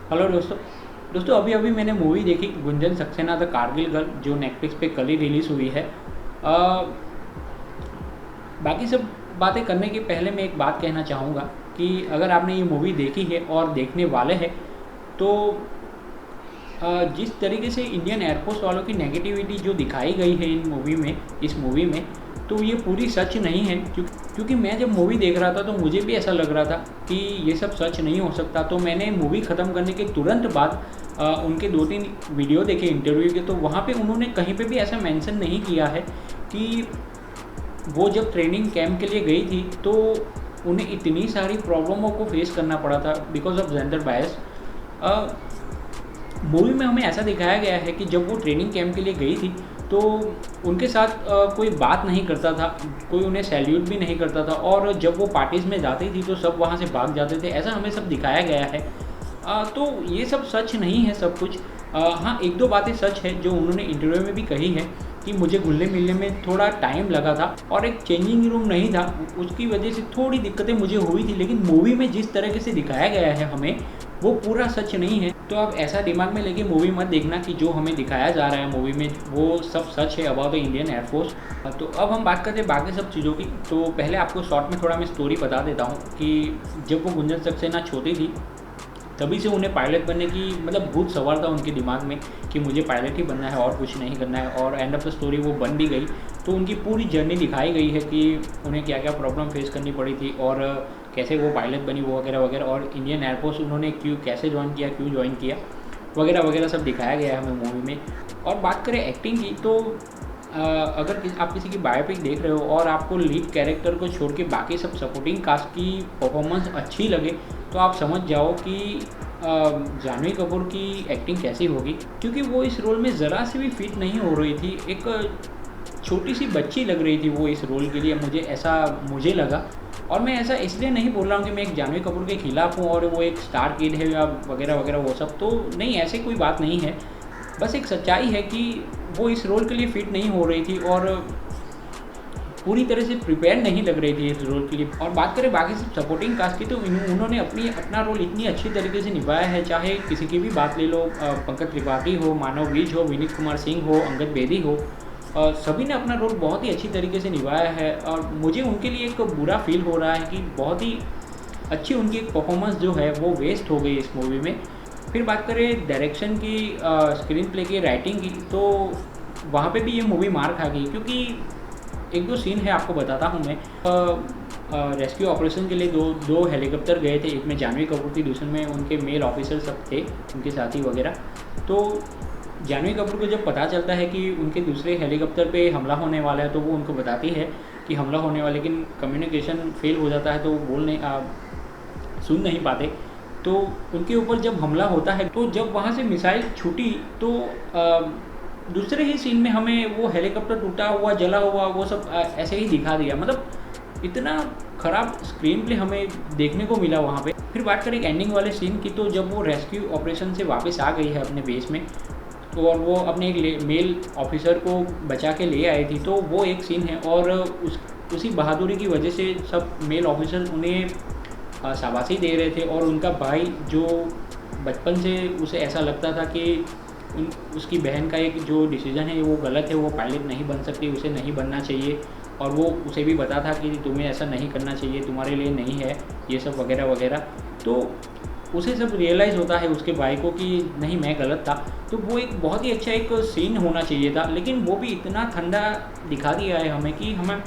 Hello दोस्तों। अभी अभी मैंने मूवी देखी गुंजन सक्सेना द कारगिल गर्ल, जो नेटफ्लिक्स पे कल ही रिलीज़ हुई है। बाकी सब बातें करने के पहले मैं एक बात कहना चाहूँगा कि अगर आपने ये मूवी देखी है और देखने वाले हैं तो जिस तरीके से इंडियन एयरफोर्स वालों की नेगेटिविटी जो दिखाई गई है इस मूवी में, तो ये पूरी सच नहीं है। क्योंकि मैं जब मूवी देख रहा था तो मुझे भी ऐसा लग रहा था कि ये सब सच नहीं हो सकता। तो मैंने मूवी ख़त्म करने के तुरंत बाद उनके 2-3 वीडियो देखे इंटरव्यू के, तो वहाँ पे उन्होंने कहीं पे भी ऐसा मेंशन नहीं किया है कि वो जब ट्रेनिंग कैंप के लिए गई थी तो उन्हें इतनी सारी प्रॉब्लमों को फेस करना पड़ा था because of gender bias. Movie में हमें ऐसा दिखाया गया है कि जब वो ट्रेनिंग कैंप के लिए गई थी तो उनके साथ कोई बात नहीं करता था, कोई उन्हें सैल्यूट भी नहीं करता था, और जब वो पार्टीज़ में जाती थी तो सब वहाँ से भाग जाते थे। ऐसा हमें सब दिखाया गया है। तो ये सब सच नहीं है सब कुछ। हाँ, एक दो बातें सच है जो उन्होंने इंटरव्यू में भी कही है कि मुझे घुलने मिलने में थोड़ा टाइम लगा था और एक चेंजिंग रूम नहीं था, उसकी वजह से थोड़ी दिक्कतें मुझे हुई थी। लेकिन मूवी में जिस तरीके से दिखाया गया है हमें, वो पूरा सच नहीं है। तो आप ऐसा दिमाग में लेके मूवी मत देखना कि जो हमें दिखाया जा रहा है मूवी में वो सब सच है अबाउट द इंडियन एयरफोर्स। तो अब हम बात करते हैं बाकी सब चीज़ों की। तो पहले आपको शॉर्ट में थोड़ा मैं स्टोरी बता देता हूँ कि जब वो गुंजन सक्सेना छोटी थी तभी से उन्हें पायलट बनने की मतलब भूत सवार था उनके दिमाग में कि मुझे पायलट ही बनना है और कुछ नहीं करना है, और एंड ऑफ द स्टोरी वो बन भी गई। तो उनकी पूरी जर्नी दिखाई गई है कि उन्हें क्या क्या प्रॉब्लम फेस करनी पड़ी थी और कैसे वो पायलट बनी, वो वगैरह वगैरह, और इंडियन एयरफोर्स उन्होंने कैसे ज्वाइन किया, क्यों ज्वाइन किया, वगैरह वगैरह सब दिखाया गया है हमें मूवी में। और बात करें एक्टिंग की तो अगर आप किसी की बायोपिक देख रहे हो और आपको लीड कैरेक्टर को छोड़ के बाकी सब सपोर्टिंग कास्ट की परफॉर्मेंस अच्छी लगे तो आप समझ जाओ कि जानवी कपूर की एक्टिंग कैसी होगी, क्योंकि वो इस रोल में ज़रा सी भी फिट नहीं हो रही थी। एक छोटी सी बच्ची लग रही थी वो इस रोल के लिए, मुझे लगा। और मैं ऐसा इसलिए नहीं बोल रहा हूँ कि मैं एक जानवी कपूर के खिलाफ़ हूँ और वो एक स्टार किड है या वगैरह वगैरह, वो सब तो नहीं, ऐसे कोई बात नहीं है। बस एक सच्चाई है कि वो इस रोल के लिए फ़िट नहीं हो रही थी और पूरी तरह से प्रिपेयर नहीं लग रही थी इस रोल के लिए। और बात करें बाकी सब सपोर्टिंग कास्ट की तो उन्होंने अपना रोल इतनी अच्छी तरीके से निभाया है। चाहे किसी की भी बात ले लो, पंकज त्रिपाठी हो, मानव विज हो, विनीत कुमार सिंह हो, अंगद बेदी हो, सभी ने अपना रोल बहुत ही अच्छी तरीके से निभाया है। और मुझे उनके लिए एक बुरा फील हो रहा है कि बहुत ही अच्छी उनकी परफॉर्मेंस जो है वो वेस्ट हो गई इस मूवी में। फिर बात करें डायरेक्शन की, स्क्रीन प्ले की, राइटिंग की, तो वहाँ पे भी ये मूवी मार खा गई। क्योंकि एक दो सीन है आपको बताता हूँ मैं। रेस्क्यू ऑपरेशन के लिए दो हेलीकॉप्टर गए थे, एक में जानवी कपूर थी, दूसरे में उनके मेल ऑफिसर सब थे, उनके साथी वगैरह। तो जानवी कपूर को जब पता चलता है कि उनके दूसरे हेलीकॉप्टर पे हमला होने वाला है तो वो उनको बताती है कि हमला होने वाला, लेकिन कम्युनिकेशन फेल हो जाता है तो वो सुन नहीं पाते। तो उनके ऊपर जब हमला होता है तो जब वहाँ से मिसाइल छूटी तो दूसरे ही सीन में हमें वो हेलीकॉप्टर टूटा हुआ, जला हुआ, वो सब ऐसे ही दिखा दिया। मतलब इतना ख़राब स्क्रीन प्ले हमें देखने को मिला वहाँ पे। फिर बात करें एंडिंग वाले सीन की, तो जब वो रेस्क्यू ऑपरेशन से वापस आ गई है अपने बेस में तो और वो अपने एक मेल ऑफिसर को बचा के ले आई थी, तो वो एक सीन है। और उसी बहादुरी की वजह से सब मेल ऑफिसर उन्हें शाबाशी दे रहे थे। और उनका भाई जो बचपन से उसे ऐसा लगता था कि उसकी बहन का एक जो डिसीज़न है वो गलत है, वो पायलट नहीं बन सकती, उसे नहीं बनना चाहिए, और वो उसे भी बता था कि तुम्हें ऐसा नहीं करना चाहिए, तुम्हारे लिए नहीं है ये सब वगैरह वगैरह। तो उसे सब रियलाइज़ होता है उसके भाई को कि नहीं, मैं गलत था। तो वो एक बहुत ही अच्छा एक सीन होना चाहिए था, लेकिन वो भी इतना ठंडा दिखा दिया है हमें कि हमें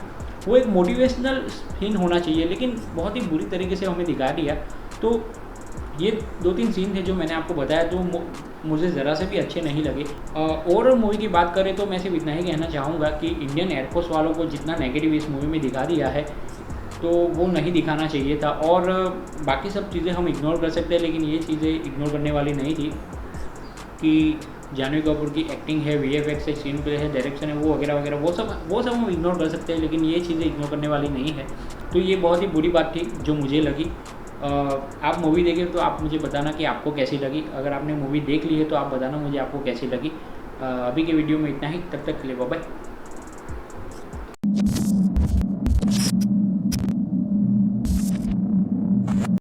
वो एक मोटिवेशनल सीन होना चाहिए, लेकिन बहुत ही बुरी तरीके से हमें दिखा दिया। तो ये 2-3 सीन थे जो मैंने आपको बताया, जो मुझे ज़रा से भी अच्छे नहीं लगे। ओवरऑल मूवी की बात करें तो मैं सिर्फ इतना ही कहना चाहूँगा कि इंडियन एयरफोर्स वालों को जितना नेगेटिव इस मूवी में दिखा दिया है तो वो नहीं दिखाना चाहिए था। और बाकी सब चीज़ें हम इग्नोर कर सकते हैं, लेकिन ये चीज़ें इग्नोर करने वाली नहीं थी कि जानवी कपूर की एक्टिंग है, वीएफएक्स है, सीन प्ले है, डायरेक्शन है, वो वगैरह वगैरह, वो सब हम इग्नोर कर सकते हैं, लेकिन ये चीज़ें इग्नोर करने वाली नहीं है। तो ये बहुत ही बुरी बात थी जो मुझे लगी। आप मूवी देखें तो आप मुझे बताना कि आपको कैसी लगी। अगर आपने मूवी देख ली है तो आप बताना मुझे आपको कैसी लगी। अभी के वीडियो में इतना ही, तब तक के लिए बाय बाय।